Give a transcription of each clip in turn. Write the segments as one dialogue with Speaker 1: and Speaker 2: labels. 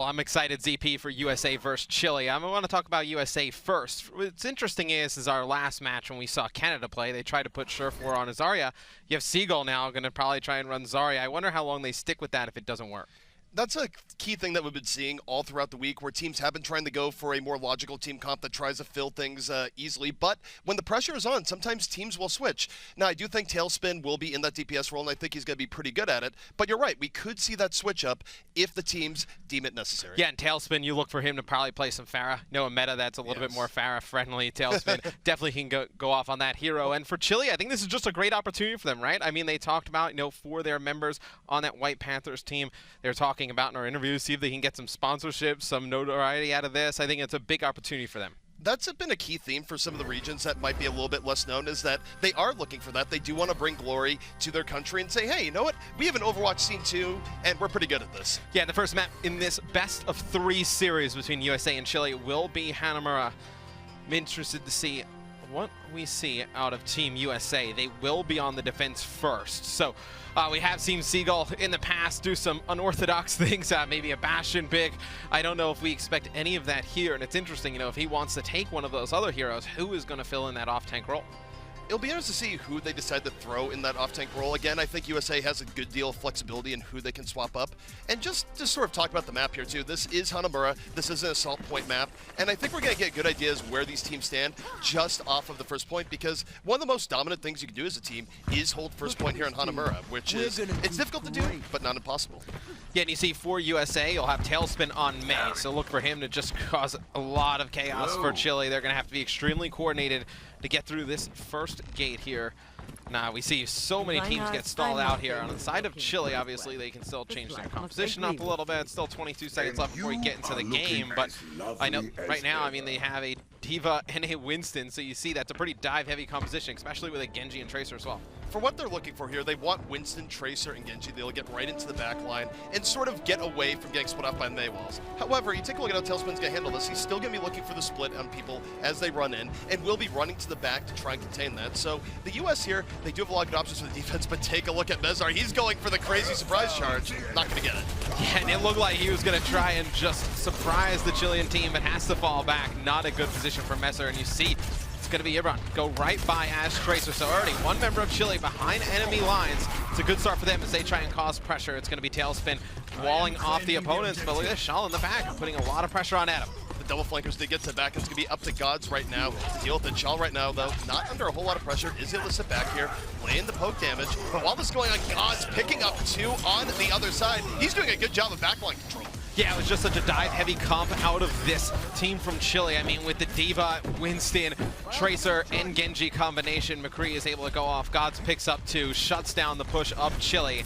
Speaker 1: I'm excited, ZP, for USA versus Chile. I want to talk about USA first. What's interesting is our last match when we saw Canada play, they tried to put Surf War on Zarya. You have Seagull now going to probably try and run Zarya. I wonder how long they stick with that if it doesn't work.
Speaker 2: That's a key thing that we've been seeing all throughout the week, where teams have been trying to go for a more logical team comp that tries to fill things easily. But when the pressure is on, sometimes teams will switch. Now, I do think Talespin will be in that DPS role, and I think he's going to be pretty good at it. But you're right, we could see that switch up if the teams deem it necessary.
Speaker 1: Yeah, and Talespin, you look for him to probably play some Pharah. A meta that's a little bit more Pharah-friendly. Talespin definitely can go off on that hero. And for Chile, I think this is just a great opportunity for them, right? I mean, they talked about, for their members on that White Panthers team, they're talking about in our interviews, see if they can get some sponsorship, some notoriety out of this. I think it's a big opportunity for them.
Speaker 2: That's been a key theme for some of the regions that might be a little bit less known, is that they are looking for that. They do want to bring glory to their country and say, hey, you know what? We have an Overwatch scene too, and we're pretty good at this. Yeah, the first map in this best of 3 series between USA and Chile will be Hanomura. I'm interested to see what we see out of Team USA. They will be on the defense first. So we have seen Seagull in the past do some unorthodox things, maybe a Bastion pick. I don't know if we expect any of that here. And it's interesting, if he wants to take one of those other heroes, who is going to fill in that off-tank role? It'll be interesting to see who they decide to throw in that off-tank role. Again, I think USA has a good deal of flexibility in who they can swap up. And just to sort of talk about the map here, too, this is Hanomura. This is an assault point map. And I think we're going to get good ideas where these teams stand just off of the first point, because one of the most dominant things you can do as a team is hold first point here in Hanomura, which is, it's difficult to do, but not impossible.
Speaker 1: Yeah, and you see for USA, you'll have Talespin on May, so look for him to just cause a lot of chaos for Chile. They're going to have to be extremely coordinated to get through this first gate here. Now, we see so many teams get stalled out here. On the side of Chile, obviously, they can still change their composition up a little bit. Still 22 seconds left before you get into the game, but I know right now, I mean, they have a D.Va and a Winston, so you see that's a pretty dive-heavy composition, especially with a Genji and Tracer as well.
Speaker 2: For what they're looking for here, they want Winston, Tracer, and Genji. They'll get right into the back line and sort of get away from getting split off by Mei walls. However, you take a look at how Talespin's going to handle this. He's still going to be looking for the split on people as they run in, and will be running to the back to try and contain that. So the U.S. here, they do have a lot of good options for the defense, but take a look at MESR. He's going for the crazy surprise charge. Not going to get it.
Speaker 1: Yeah, and it looked like he was going to try and just surprise the Chilean team, but has to fall back. Not a good position for MESR, and you see it's going to be yibraN. Go right by as Tracer. So already one member of Chile behind enemy lines. It's a good start for them as they try and cause pressure. It's going to be Talespin walling off the opponents, but look at this, Shal in the back, putting a lot of pressure on Adam.
Speaker 2: The double flankers did get to the back. It's going to be up to Gods right now to deal with it. Shal right now, though, not under a whole lot of pressure, is able to sit back here, laying the poke damage. But while this is going on, Gods picking up 2 on the other side. He's doing a good job of backline control.
Speaker 1: Yeah, it was just such a dive-heavy comp out of this team from Chile. I mean, with the D.Va, Winston, Tracer, and Genji combination, McCree is able to go off. Gods picks up 2, shuts down the push of Chile.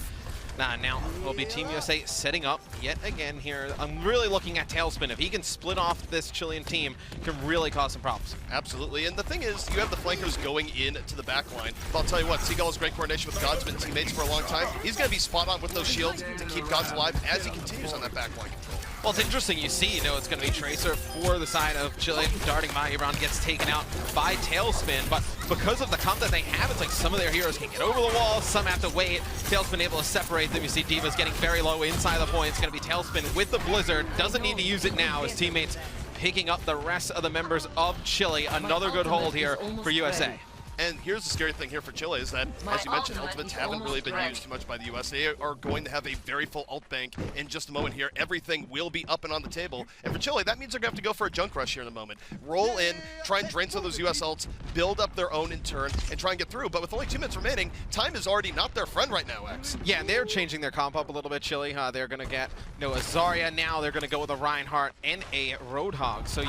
Speaker 1: Now will be Team USA setting up yet again here. I'm really looking at Talespin. If he can split off this Chilean team, it can really cause some problems.
Speaker 2: Absolutely, and the thing is, you have the flankers going in to the back line. But I'll tell you what, Seagull has great coordination with Gods, been teammates for a long time. He's going to be spot on with those shields to keep Gods alive as he continues on that back line control.
Speaker 1: Well, it's interesting. You see, it's going to be Tracer for the side of Chile. Darting by, yibraN gets taken out by Talespin. But because of the comp that they have, it's like some of their heroes can get over the wall, some have to wait. Talespin able to separate them. You see D.Va's getting very low inside the point. It's going to be Talespin with the Blizzard. Doesn't need to use it now. His teammates picking up the rest of the members of Chile. Another good hold here for USA.
Speaker 2: And here's the scary thing here for Chile is that, as you mentioned, ultimates haven't really been used too much by the US. They are going to have a very full ult bank in just a moment here. Everything will be up and on the table. And for Chile, that means they're going to have to go for a junk rush here in a moment. Roll in, try and drain some of those US ults, build up their own in turn, and try and get through. But with only 2 minutes remaining, time is already not their friend right now, X.
Speaker 1: Yeah, they're changing their comp up a little bit, Chile. They're going to get a Zarya now. They're going to go with a Reinhardt and a Roadhog. So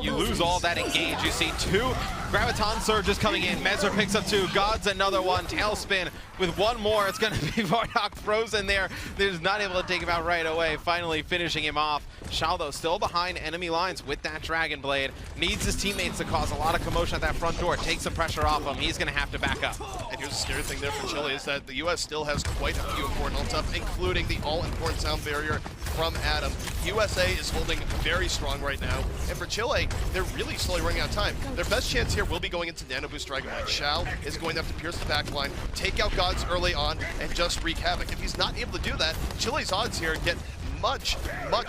Speaker 1: you lose all that engage. You see 2 Graviton Surges coming in. MESR picks up 2. Gods another one. Talespin with 1 more. It's going to be Vardoc frozen there. They're just not able to take him out right away. Finally finishing him off. Shal, though, still behind enemy lines with that Dragon Blade. Needs his teammates to cause a lot of commotion at that front door. Take some pressure off him. He's going to have to back up.
Speaker 2: And here's the scary thing there for Chile is that the U.S. still has quite a few important ults up, including the all-important sound barrier from Adam. USA is holding very strong right now. And for Chile, they're really slowly running out of time. Their best chance here will be going into Nano Boost Dragon Knight. Shal is going to have to pierce the back line, take out Gods early on, and just wreak havoc. If he's not able to do that, Chile's odds here get much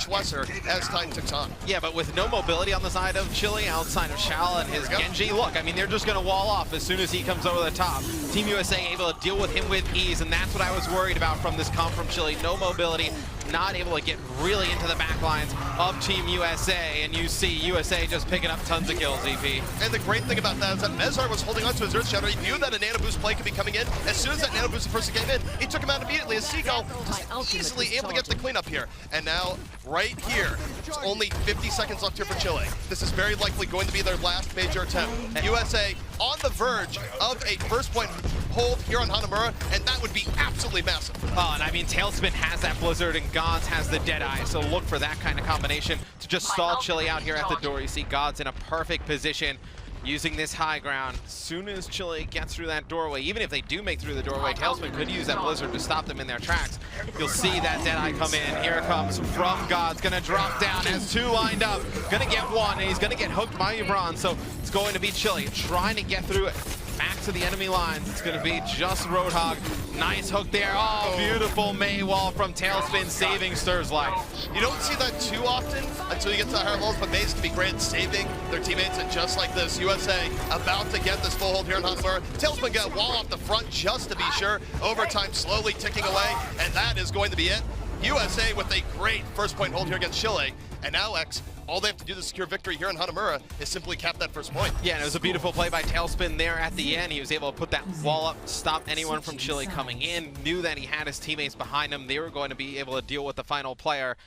Speaker 2: lesser as time ticks on.
Speaker 1: Yeah, but with no mobility on the side of Chile, outside of Shal and his Genji, look, I mean, they're just going to wall off as soon as he comes over the top. Team USA able to deal with him with ease, and that's what I was worried about from this comp from Chile. No mobility, not able to get really into the back lines of Team USA, and you see USA just picking up tons of kills, EP.
Speaker 2: And the great thing about that is that MESR was holding on to his Earth Shatter. He knew that a Nano Boost play could be coming in. As soon as that Nano Boost person came in, he took him out immediately as Seagull just easily able to get the cleanup here. And now, right here, it's only 50 seconds left here for Chile. This is very likely going to be their last major attempt. USA on the verge of a first point hold here on Hanamura, and that would be absolutely massive.
Speaker 1: Oh, and I mean, Talespin has that Blizzard, and Gods has the Deadeye, so look for that kind of combination to just stall Chile out here at the door. You see Gods in a perfect position, using this high ground. As soon as Chile gets through that doorway, even if they do make through the doorway, Talespin could use that Blizzard to stop them in their tracks. You'll see that Deadeye come in. Here it comes from Gods, gonna drop down, has two lined up, gonna get one, and he's gonna get hooked by yibraN, so it's going to be Chile trying to get through it. Back to the enemy lines. It's going to be just Roadhog. Nice hook there. Oh, beautiful May wall from Talespin, saving Ster's life.
Speaker 2: You don't see that too often until you get to the higher levels, but Mays can be great at saving their teammates, and just like this, USA about to get this full hold here in Hanamura. Talespin got a wall off the front just to be sure. Overtime slowly ticking away, and that is going to be it. USA with a great first point hold here against Chile, and now X, all they have to do to secure victory here in Hanamura is simply cap that first point.
Speaker 1: Yeah, and it was a beautiful play by Talespin there at the end. He was able to put that wall up, stop anyone from Chile coming in, knew that he had his teammates behind him. They were going to be able to deal with the final player.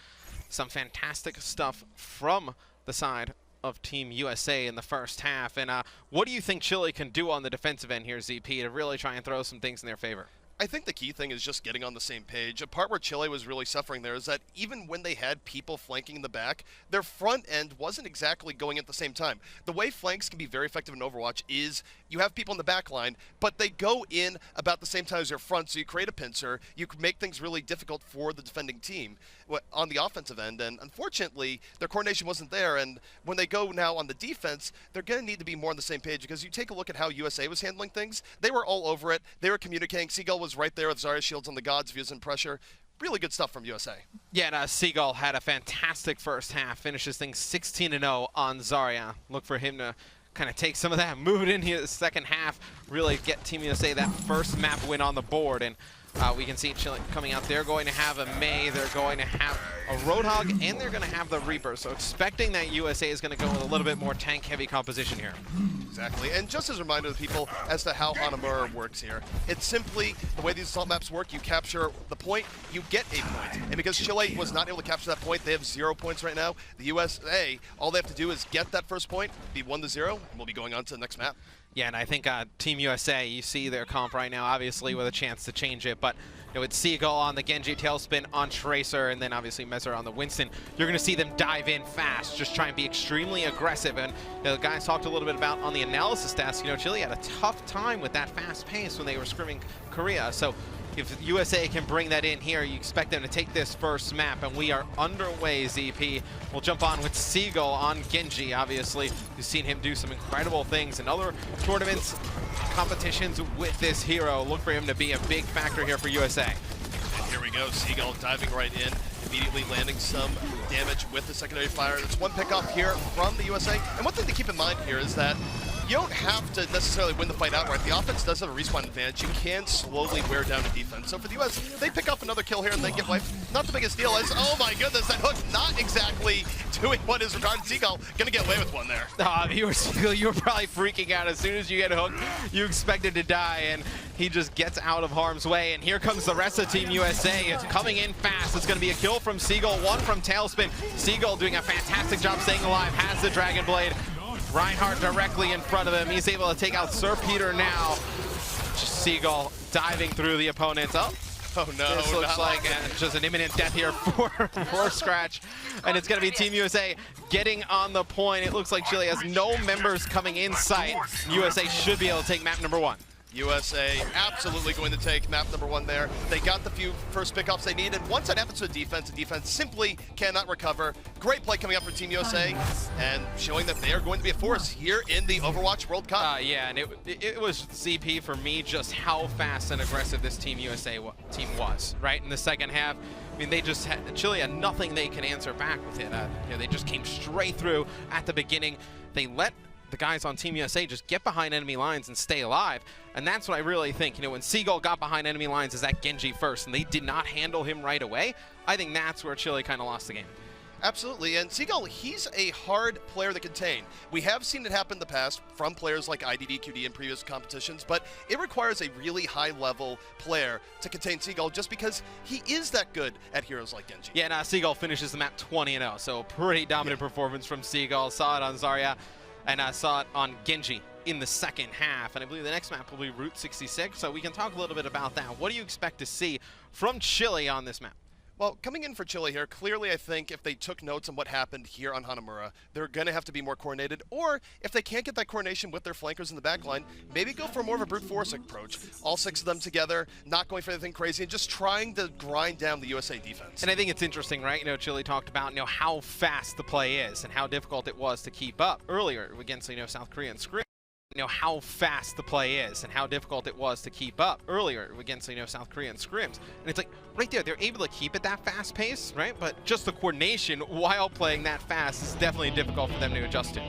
Speaker 1: Some fantastic stuff from the side of Team USA in the first half. And what do you think Chile can do on the defensive end here, ZP, to really try and throw some things in their favor?
Speaker 2: I think the key thing is just getting on the same page. A part where Chile was really suffering there is that even when they had people flanking in the back, their front end wasn't exactly going at the same time. The way flanks can be very effective in Overwatch is you have people in the back line, but they go in about the same time as your front, so you create a pincer, you can make things really difficult for the defending team on the offensive end, and unfortunately, their coordination wasn't there, and when they go now on the defense, they're going to need to be more on the same page, because you take a look at how USA was handling things, they were all over it, they were communicating, Seagull was right there with Zarya shields on the Gods, views and pressure. Really good stuff from USA.
Speaker 1: Yeah, and Seagull had a fantastic first half, finishes things 16-0 on Zarya. Look for him to kind of take some of that, move it into the second half, really get Team USA that first map win on the board. And we can see Chile coming out. They're going to have a May, they're going to have a Roadhog, and they're going to have the Reaper. So expecting that USA is going to go with a little bit more tank-heavy composition here.
Speaker 2: Exactly, and just as a reminder to people as to how Hanamura works here, it's simply the way these assault maps work. You capture the point, you get a point. And because Chile was not able to capture that point, they have 0 points right now. The USA, all they have to do is get that first point, be 1-0, and we'll be going on to the next map.
Speaker 1: Yeah, and I think Team USA, you see their comp right now, obviously with a chance to change it, but you know, it's Seagull on the Genji, Talespin on Tracer, and then obviously MESR on the Winston. You're going to see them dive in fast, just try and be extremely aggressive. And you know, the guys talked a little bit about on the analysis stats, you know, Chile had a tough time with that fast pace when they were scrimming Korea. So if USA can bring that in here, you expect them to take this first map, and we are underway, ZP. We'll jump on with Seagull on Genji, obviously. You've seen him do some incredible things in other tournaments, competitions with this hero. Look for him to be a big factor here for USA.
Speaker 2: And here we go, Seagull diving right in, immediately landing some damage with the secondary fire. That's one pick off here from the USA. And one thing to keep in mind here is that you don't have to necessarily win the fight outright. The offense does have a respawn advantage. You can slowly wear down the defense. So for the US, they pick up another kill here and then get wiped. Not the biggest deal is, oh my goodness, that hook not exactly doing what is regarded. Seagull gonna get away with one there.
Speaker 1: You were probably freaking out. As soon as you get hooked, you expected to die, and he just gets out of harm's way. And here comes the rest of Team USA. It's coming in fast. It's gonna be a kill from Seagull, one from Talespin. Seagull doing a fantastic job staying alive, has the Dragon Blade. Reinhardt directly in front of him. He's able to take out SIRPETTERNOW now. Seagull diving through the opponents. Oh no, this looks like just an imminent death here for Roarscrach. And it's going to be Team USA getting on the point. It looks like Chile has no members coming in sight. USA should be able to take map number 1.
Speaker 2: USA absolutely going to take map number 1 there. They got the few first pickups they needed. Once that happens to the defense simply cannot recover. Great play coming up for Team USA and showing that they are going to be a force here in the Overwatch World Cup.
Speaker 1: Yeah, and it was ZP for me just how fast and aggressive this Team USA team was, right? In the second half, I mean, they just had, Chile had nothing they can answer back with it. You know, they just came straight through at the beginning. They let the guys on Team USA just get behind enemy lines and stay alive. And that's what I really think. You know, when Seagull got behind enemy lines is that Genji first, and they did not handle him right away. I think that's where Chile kind of lost the game.
Speaker 2: Absolutely, and Seagull, he's a hard player to contain. We have seen it happen in the past from players like IDD, QD in previous competitions, but it requires a really high-level player to contain Seagull just because he is that good at heroes like Genji.
Speaker 1: Yeah, and Seagull finishes the map 20-0, so pretty dominant performance from Seagull. Saw it on Zarya, and I saw it on Genji in the second half, and I believe the next map will be Route 66, so we can talk a little bit about that. What do you expect to see from Chile on this map?
Speaker 2: Well, coming in for Chile here, clearly I think if they took notes on what happened here on Hanamura, they're going to have to be more coordinated, or if they can't get that coordination with their flankers in the backline, maybe go for more of a brute force approach. All 6 of them together, not going for anything crazy, and just trying to grind down the USA defense.
Speaker 1: And I think it's interesting, right? You know, Chile talked about, you know, how fast the play is and how difficult it was to keep up earlier against, you know, South Korea and Scrim. You know, how fast the play is and how difficult it was to keep up earlier against, you know, South Korea and Scrims. And it's like, right there, they're able to keep it that fast pace, right? But just the coordination while playing that fast is definitely difficult for them to adjust to.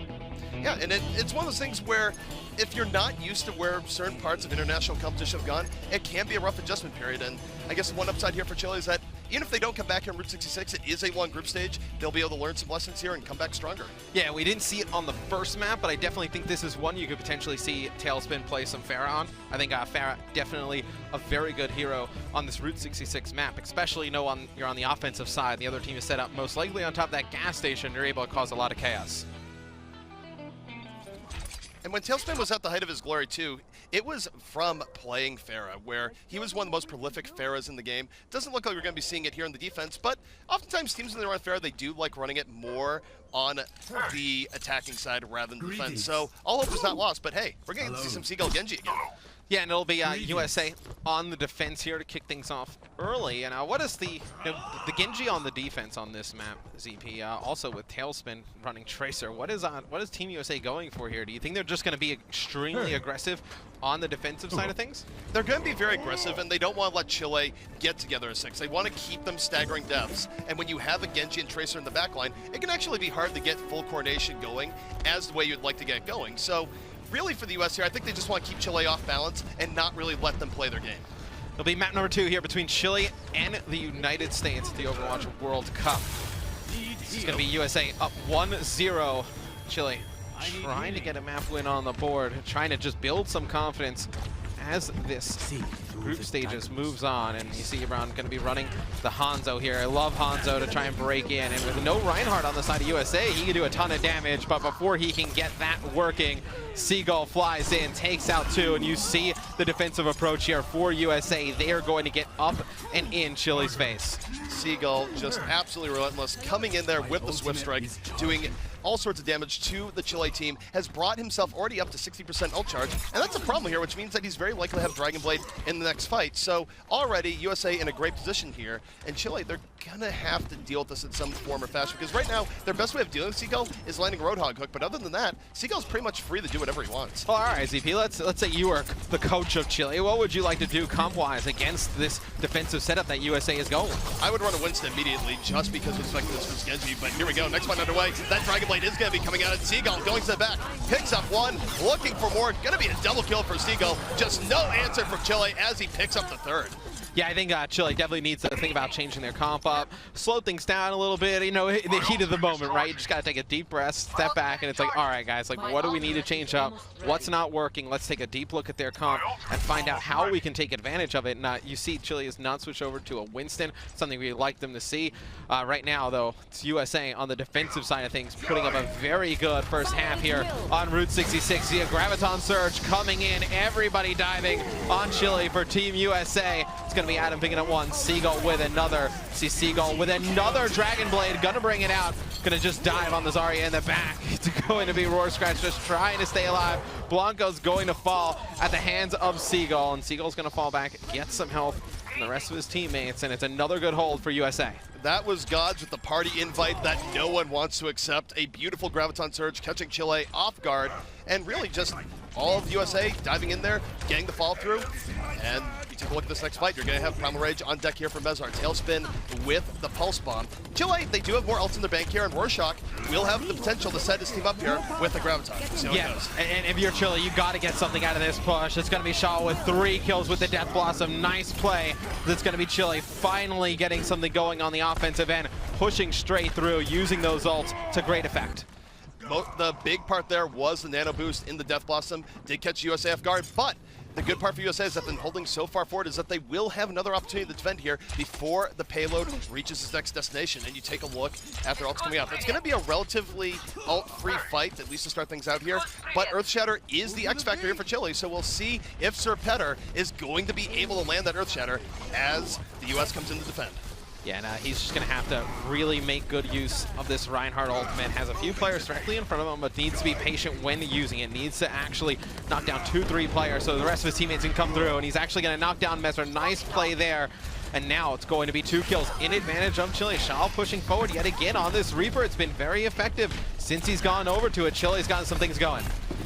Speaker 2: Yeah, and it's one of those things where if you're not used to where certain parts of international competition have gone, it can be a rough adjustment period. And I guess one upside here for Chile is that even if they don't come back here in Route 66, it is a long group stage. They'll be able to learn some lessons here and come back stronger. Yeah,
Speaker 1: we didn't see it on the first map, but I definitely think this is one you could potentially see Talespin play some Pharah on. I think Pharah definitely a very good hero on this Route 66 map, especially, you know, you're on the offensive side. The other team is set up most likely on top of that gas station. You're able to cause a lot of chaos.
Speaker 2: And when Talespin was at the height of his glory too, it was from playing Pharah, where he was one of the most prolific Pharahs in the game. Doesn't look like we're going to be seeing it here in the defense, but oftentimes teams when they run Pharah, they do like running it more on the attacking side rather than defense. So all hope is not lost, but hey, we're going to see some Seagull Genji again.
Speaker 1: Yeah, and it'll be USA on the defense here to kick things off early. And what is the Genji on the defense on this map, ZP? Also with Talespin running Tracer. What is Team USA going for here? Do you think they're just going to be extremely aggressive on the defensive side of things?
Speaker 2: They're going to be very aggressive, and they don't want to let Chile get together as 6. They want to keep them staggering deaths. And when you have a Genji and Tracer in the backline, it can actually be hard to get full coordination going as the way you'd like to get going. So really for the US here, I think they just want to keep Chile off balance and not really let them play their game.
Speaker 1: It'll be map number 2 here between Chile and the United States at the Overwatch World Cup. This is going to be USA up 1-0. Chile trying to get a map win on the board, trying to just build some confidence as this group stages moves on. And you see yibraN going to be running the Hanzo here. I love Hanzo to try and break in, and with no Reinhardt on the side of USA, he can do a ton of damage, but before he can get that working, Seagull flies in, takes out 2, and you see the defensive approach here for USA. They are going to get up and in Chile's face.
Speaker 2: Seagull just absolutely relentless, coming in there with the Swift Strike, doing all sorts of damage to the Chile team, has brought himself already up to 60% ult charge, and that's a problem here, which means that he's very likely to have Dragon Blade in the next fight. So already USA in a great position here, and Chile, they're gonna have to deal with this in some form or fashion, because right now their best way of dealing with Seagull is landing a Roadhog hook, but other than that, Seagull's pretty much free to do whatever he wants.
Speaker 1: Well, all right, ZP, let's say you were the coach of Chile. What would you like to do comp-wise against this defensive setup that USA is going?
Speaker 2: I would run a Winston immediately, just because of effectiveness for Genji, but here we go, next fight underway. That Dragon Blade is going to be coming out, and Seagull going to the back, picks up 1, looking for more, going to be a double kill for Seagull. Just no answer from Chile as he picks up the 3rd.
Speaker 1: Yeah, I think Chile definitely needs to think about changing their comp up, slow things down a little bit, you know, in the heat of the moment, right? You just got to take a deep breath, step back, and it's like, all right, guys, like, what do we need to change up? What's not working? Let's take a deep look at their comp and find out how we can take advantage of it. And you see Chile has not switched over to a Winston, something we'd like them to see. Right now, though, it's USA on the defensive side of things, putting up a very good first half here on Route 66. See a Graviton Surge coming in, everybody diving on Chile for Team USA. It's going to be Adam picking up 1, Seagull with another. See Seagull with another Dragon Blade, gonna bring it out. Gonna just dive on the Zarya in the back to going to be Roarscrach just trying to stay alive. Blanco's going to fall at the hands of Seagull, and Seagull's going to fall back, get some health from the rest of his teammates, and it's another good hold for USA.
Speaker 2: That was Gods with the party invite that no one wants to accept. A beautiful Graviton Surge catching Chile off guard, and really just all of USA diving in there, getting the fall through. And you take a look at this next fight, you're going to have Primal Rage on deck here for MESR. Talespin with the Pulse Bomb. Chile, they do have more ults in their bank here, and Roarscrach will have the potential to set his team up here with the Graviton. See how it goes.
Speaker 1: And if you're Chile, you got to get something out of this push. It's going to be Shal with 3 kills with the Death Blossom. Nice play. That's going to be Chile finally getting something going on the offensive end, pushing straight through, using those ults to great effect.
Speaker 2: The big part there was the nano boost in the Death Blossom. Did catch USA off guard, but the good part for USA is that they've been holding so far forward is that they will have another opportunity to defend here before the payload reaches its next destination. And you take a look at their ults coming out. It's going to be a relatively ult-free fight, at least to start things out here. But Earthshatter is the X factor here for Chile, so we'll see if SIRPETTERNOW is going to be able to land that Earthshatter as the US comes in to defend.
Speaker 1: Yeah, and he's just going to have to really make good use of this Reinhardt ultimate. Has a few players directly in front of him, but needs to be patient when using it. Needs to actually knock down 2-3 players so the rest of his teammates can come through, and he's actually going to knock down MESR. Nice play there. And now it's going to be 2 kills in advantage of Chile. Shal pushing forward yet again on this Reaper. It's been very effective since he's gone over to it. Chile's gotten some things going.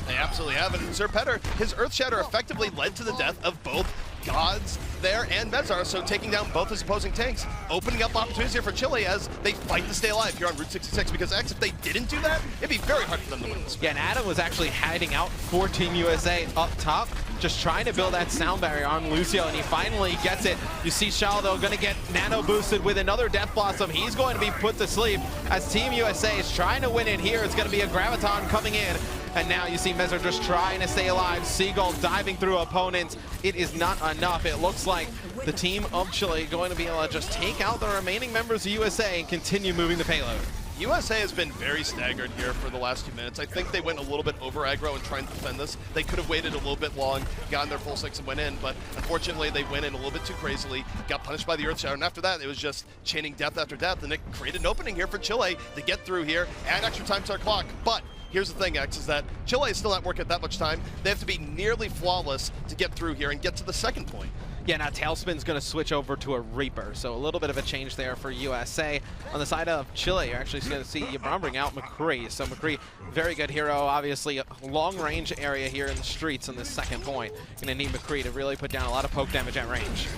Speaker 2: They absolutely have it. And SIRPETTERNOW, his Earthshatter effectively led to the death of both Gods there and MESR, so taking down both his opposing tanks, opening up opportunities here for Chile as they fight to stay alive here on Route 66, because X, if they didn't do that, it'd be very hard for them to win this.
Speaker 1: Yeah, and Adam was actually hiding out for Team USA up top, just trying to build that sound barrier on Lucio, and he finally gets it. You see Shal, though, going to get nano boosted with another Death Blossom. He's going to be put to sleep as Team USA is trying to win it here. It's going to be a Graviton coming in. And now you see MESR just trying to stay alive. Seagull diving through opponents. It is not enough. It looks like the team of Chile going to be able to just take out the remaining members of USA and continue moving the payload.
Speaker 2: USA has been very staggered here for the last 2 minutes. I think they went a little bit over aggro and trying to defend this. They could have waited a little bit long, gotten their full 6 and went in, but unfortunately they went in a little bit too crazily, got punished by the Earthshatter, and after that it was just chaining death after death, and it created an opening here for Chile to get through here, add extra time to our clock. But here's the thing, X, is that Chile is still not working at that much time. They have to be nearly flawless to get through here and get to the second point.
Speaker 1: Yeah, now Talespin's going to switch over to a Reaper, so a little bit of a change there for USA. On the side of Chile, you're actually going to see yibraN bring out McCree. So McCree, very good hero, obviously a long-range area here in the streets on this second point. Going to need McCree to really put down a lot of poke damage at range.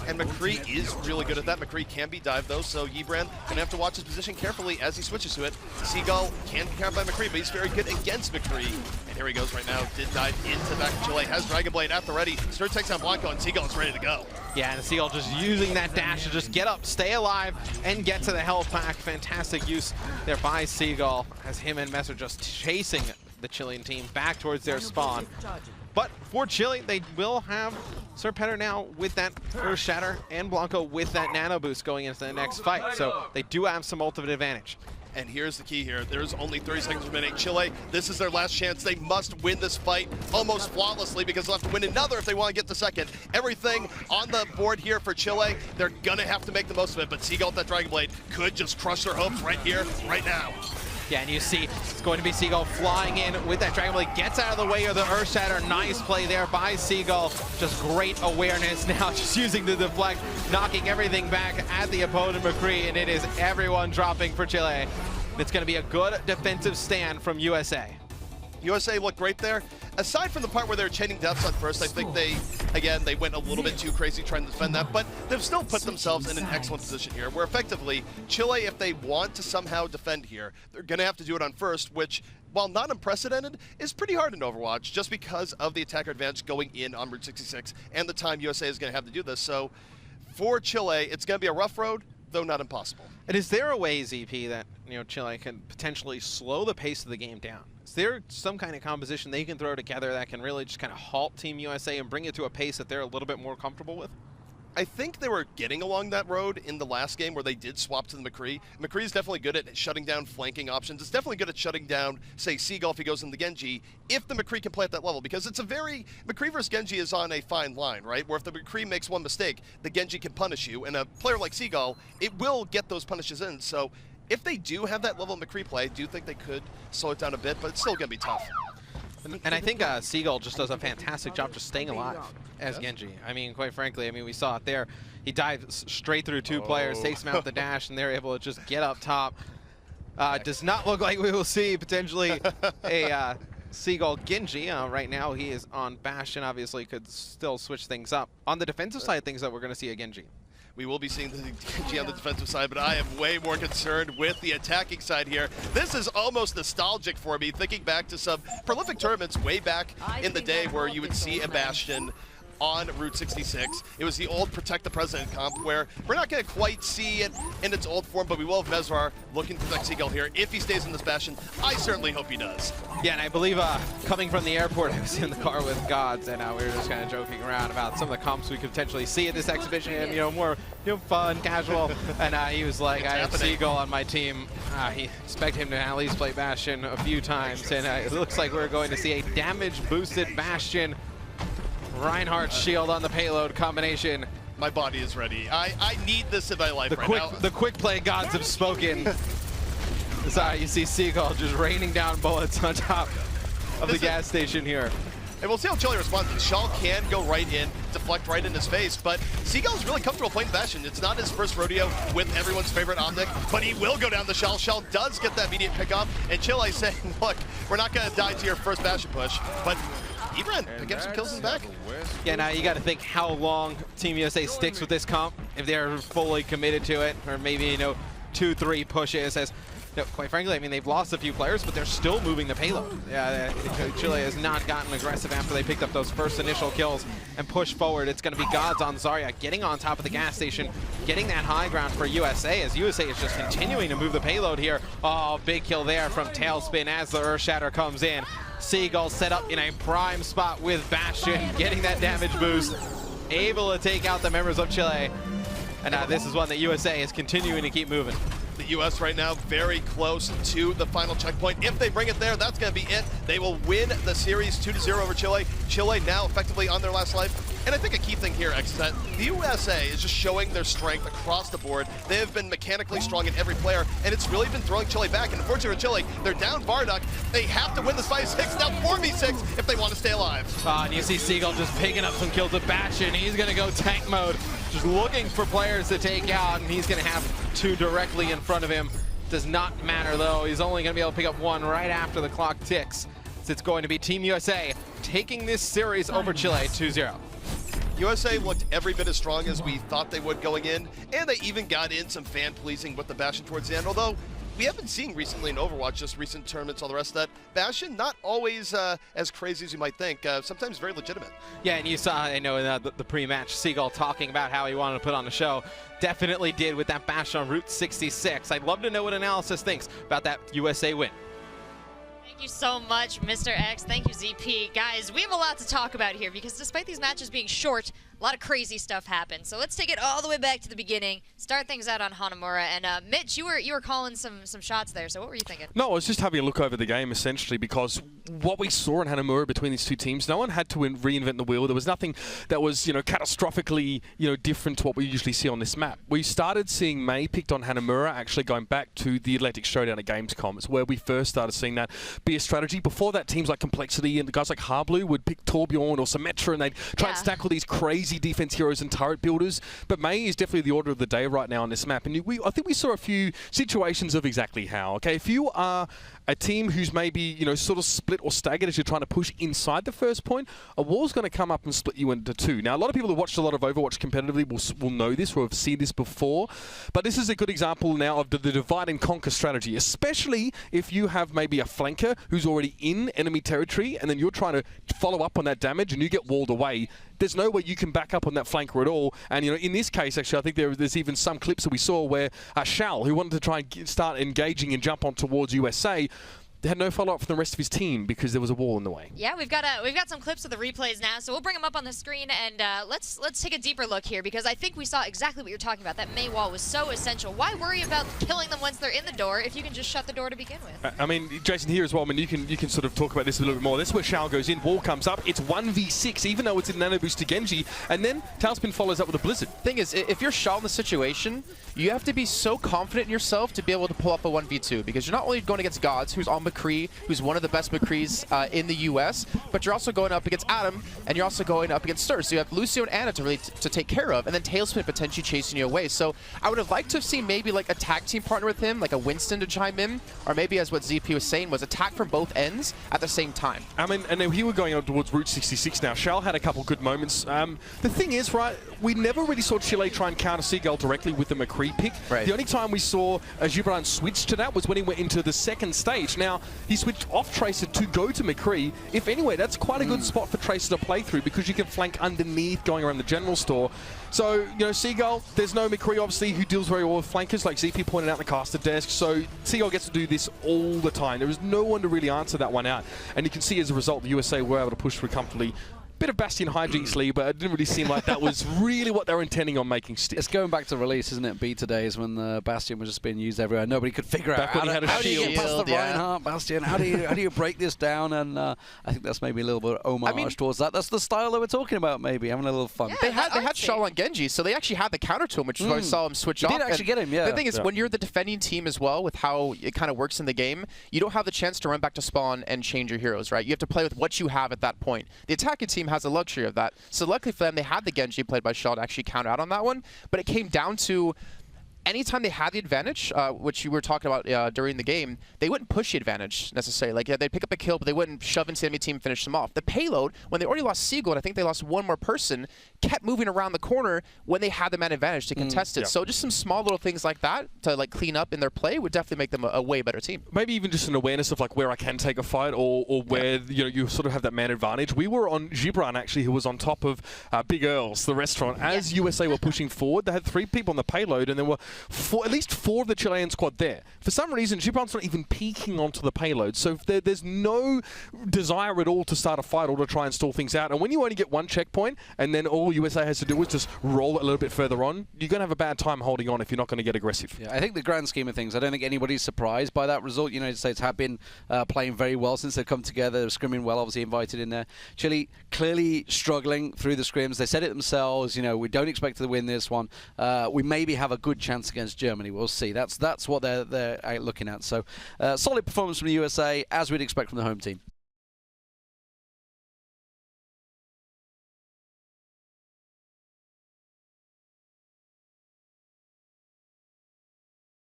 Speaker 2: And McCree is really good at that. McCree can be dived, though, so yibraN gonna have to watch his position carefully as he switches to it. Seagull can be countered by McCree, but he's very good against McCree. And here he goes right now. Did dive into the back of Chile. Has Dragon Blade at the ready. Ster takes on Blanco, and Seagull is ready to go.
Speaker 1: Yeah, and Seagull just using that dash to just get up, stay alive, and get to the health pack. Fantastic use there by Seagull as him and MESR just chasing the Chilean team back towards their spawn. But for Chile, they will have SIRPETTERNOW now with that Earthshatter and Blanco with that nano boost going into the next fight. So they do have some ultimate advantage.
Speaker 2: And here's the key here. There's only 30 seconds remaining. Chile, this is their last chance. They must win this fight almost flawlessly because they'll have to win another if they want to get the second. Everything on the board here for Chile. They're going to have to make the most of it. But Seagull with that Dragon Blade could just crush their hopes right here, right now.
Speaker 1: Yeah, and you see it's going to be Seagull flying in with that Dragon Blade, gets out of the way of the Earthshatter. Nice play there by Seagull. Just great awareness now, just using the deflect, knocking everything back at the opponent, McCree, and it is everyone dropping for Chile. It's going to be a good defensive stand from USA.
Speaker 2: USA looked great there. Aside from the part where they're chaining deaths on first, I think they went a little bit too crazy trying to defend that, but they've still put themselves in an excellent position here, where effectively, Chile, if they want to somehow defend here, they're going to have to do it on first, which, while not unprecedented, is pretty hard in Overwatch, just because of the attacker advantage going in on Route 66, and the time USA is going to have to do this. So, for Chile, it's going to be a rough road, though not impossible.
Speaker 1: And is there a way, ZP, that Chile can potentially slow the pace of the game down? Is there some kind of composition they can throw together that can really just kind of halt Team USA and bring it to a pace that they're a little bit more comfortable with?
Speaker 2: I think they were getting along that road in the last game where they did swap to the McCree. McCree is definitely good at shutting down flanking options. It's definitely good at shutting down, say, Seagull if he goes in the Genji, if the McCree can play at that level, because it's a very... McCree versus Genji is on a fine line, right? Where if the McCree makes one mistake, the Genji can punish you, and a player like Seagull, it will get those punishes in, so if they do have that level of McCree play, I do think they could slow it down a bit, but it's still going to be tough.
Speaker 1: And I think Seagull just does a fantastic job just staying alive as Genji. I mean, quite frankly, I mean, we saw it there. He dives straight through two players, takes him out the dash, and they're able to just get up top. Does not look like we will see potentially a Seagull Genji. Right now he is on Bastion, obviously could still switch things up. On the defensive side of things, though, we're going to see a Genji.
Speaker 2: We will be seeing the Genji on the defensive side, but I am way more concerned with the attacking side here. This is almost nostalgic for me, thinking back to some prolific tournaments way back in the day where you would see a Bastion on Route 66. It was the old Protect the President comp where we're not going to quite see it in its old form, but we will have MESR looking to protect Seagull here. If he stays in this Bastion, I certainly hope he does. Yeah, and I believe coming from the airport, I was in the car with Gods, and we were just kind of joking around about some of the comps we could potentially see at this exhibition, you know, more fun, casual, and he was like, I have Seagull on my team. He expect him to at least play Bastion a few times, and it looks like we're going to see a damage-boosted Bastion. Reinhardt shield on the payload combination. My body is ready. I need this in my life now. The quick play gods have spoken. Sorry, you see Seagull just raining down bullets on top of the gas station here. And we'll see how CHILE responds. Shal can go right in, deflect right in his face, but Seagull's really comfortable playing Bastion. It's not his first rodeo with everyone's favorite Omnic, but he will go down the Shal. Shal does get that immediate pickup, and CHILE saying, look, we're not going to die to your first Bastion push, but yibraN picking up some kills in the back. Yeah, now you got to think how long Team USA sticks with this comp, if they're fully committed to it, or maybe, you know, 2-3 pushes. As quite frankly, I mean, they've lost a few players, but they're still moving the payload. Yeah, CHILE has not gotten aggressive after they picked up those first initial kills and pushed forward. It's going to be Gods on Zarya getting on top of the gas station, getting that high ground for USA, as USA is just continuing to move the payload here. Oh, big kill there from Talespin as the Earthshatter comes in. Seagull set up in a prime spot with Bastion, getting that damage boost, able to take out the members of CHILE. And this is one that USA is continuing to keep moving. The US right now very close to the final checkpoint. If they bring it there, that's going to be it. They will win the series 2-0 over CHILE. CHILE now effectively on their last life. And I think a key thing here, X, is that the USA is just showing their strength across the board. They have been mechanically strong in every player, and it's really been throwing CHILE back. And unfortunately, CHILE, they're down Vardoc. They have to win this 5-6, now 4v6 if they want to stay alive. And you see Seagull just picking up some kills with Bastion. He's going to go tank mode, just looking for players to take out, and he's going to have two directly in front of him. Does not matter, though. He's only going to be able to pick up one right after the clock ticks. So it's going to be Team USA taking this series over CHILE 2-0. USA looked every bit as strong as we thought they would going in, and they even got in some fan-pleasing with the Bastion towards the end, although we have been seeing recently in Overwatch, just recent tournaments, all the rest of that, Bastion not always as crazy as you might think, sometimes very legitimate. Yeah, and you saw, I know, in the pre-match, Seagull talking about how he wanted to put on the show. Definitely did with that Bastion on Route 66. I'd love to know what Analysis thinks about that USA win.
Speaker 3: Thank you so much, Mr. X. Thank you, ZP. Guys, we have a lot to talk about here because despite these matches being short, a lot of crazy stuff happened. So let's take it all the way back to the beginning, start things out on Hanamura. And Mitch, you were calling some shots there, so what were you thinking?
Speaker 4: No, I was just having a look over the game, essentially, because what we saw in Hanamura between these two teams, no one had to reinvent the wheel. There was nothing that was, catastrophically, different to what we usually see on this map. We started seeing May picked on Hanamura, actually going back to the Atlantic Showdown at Gamescom. It's where we first started seeing that be a strategy. Before that, teams like Complexity and the guys like Harblu would pick Torbjorn or Symmetra, and they'd try and stack all these crazy defense heroes and turret builders. But May is definitely the order of the day right now on this map. And I think we saw a few situations of exactly how. Okay, if you are a team who's maybe, sort of split or staggered as you're trying to push inside the first point, a wall's going to come up and split you into two. Now, a lot of people who watched a lot of Overwatch competitively will know this or have seen this before, but this is a good example now of the divide and conquer strategy, especially if you have maybe a flanker who's already in enemy territory and then you're trying to follow up on that damage and you get walled away. There's no way you can back up on that flanker at all. And, in this case, actually, I think there's even some clips that we saw where Shal, who wanted to try and start engaging and jump on towards USA, had no follow-up from the rest of his team because there was a wall in the way.
Speaker 3: Yeah, we've got some clips of the replays now, so we'll bring them up on the screen, and let's take a deeper look here, because I think we saw exactly what you're talking about. That Mei wall was so essential. Why worry about killing them once they're in the door if you can just shut the door to begin with?
Speaker 4: I mean, Jason, here as well, I mean, you can sort of talk about this a little bit more. This is where Shal goes in, wall comes up, it's 1v6, even though it's a nano boost to Genji, and then Talespin follows up with a Blizzard.
Speaker 5: Thing is, if you're Shal in the situation, you have to be so confident in yourself to be able to pull up a 1v2, because you're not only going against Gods, who's on McCree, who's one of the best McCrees in the US, but you're also going up against Adam, and you're also going up against Ster. So you have Lucio and Anna to really to take care of, and then Talespin potentially chasing you away. So I would have liked to have seen maybe like a tag team partner with him, like a Winston to chime in, or maybe as what ZP was saying, was attack from both ends at the same time.
Speaker 4: I mean, and then he were going on towards Route 66 now. Shal had a couple good moments. The thing is, right, we never really saw Chile try and counter Seagull directly with the McCree pick.
Speaker 5: Right.
Speaker 4: The only time we saw yibraN switch to that was when he went into the second stage. Now, he switched off Tracer to go to McCree. If anyway, that's quite a good spot for Tracer to play through, because you can flank underneath going around the general store. So, you know, Seagull, there's no McCree, obviously, who deals very well with flankers, like ZP pointed out in the caster desk. So Seagull gets to do this all the time. There is no one to really answer that one out. And you can see as a result, the USA were able to push through comfortably. Bit of Bastion hijinks, Lee, but it didn't really seem like that was really what they were intending on making stick.
Speaker 6: It's going back to release, isn't it? Beta days when the Bastion was just being used everywhere. Nobody could figure out
Speaker 4: when he had a
Speaker 6: how do you get past the
Speaker 5: yeah.
Speaker 6: Reinhardt Bastion? How do you break this down? And I think that's maybe a little bit of homage towards that. That's the style that we're talking about, maybe having a little fun.
Speaker 3: Yeah,
Speaker 5: They had Shal on Genji, so they actually had the counter to him, which is why I saw him switch off.
Speaker 6: Did actually get him, yeah.
Speaker 5: The thing is, when you're the defending team as well, with how it kind of works in the game, you don't have the chance to run back to spawn and change your heroes, right? You have to play with what you have at that point. The attacking team has the luxury of that. So luckily for them, they had the Genji played by Shal to actually counter out on that one, but it came down to anytime they had the advantage, which you were talking about during the game, they wouldn't push the advantage necessarily. Like, yeah, they'd pick up a kill, but they wouldn't shove into the enemy team and finish them off. The payload, when they already lost Seagull, and I think they lost one more person, kept moving around the corner when they had the man advantage to contest it.
Speaker 4: Yeah.
Speaker 5: So just some small little things like that to like clean up in their play would definitely make them a way better team.
Speaker 4: Maybe even just an awareness of like where I can take a fight, or where you sort of have that man advantage. We were on yibraN actually, who was on top of Big Earl's, the restaurant, as USA were pushing forward. They had 3 people on the payload, and there were at least 4 of the Chilean squad there. For some reason, yibraN's not even peeking onto the payload, so there's no desire at all to start a fight or to try and stall things out. And when you only get 1 checkpoint, and then all USA has to do is just roll it a little bit further on, you're going to have a bad time holding on if you're not going to get aggressive.
Speaker 6: Yeah, I think the grand scheme of things, I don't think anybody's surprised by that result. United States have been playing very well since they've come together. They're scrimming well, obviously invited in there. Chile clearly struggling through the scrims. They said it themselves, you know, we don't expect to win this one. We maybe have a good chance against Germany. We'll see. That's what they're looking at. So solid performance from the USA, as we'd expect from the home team.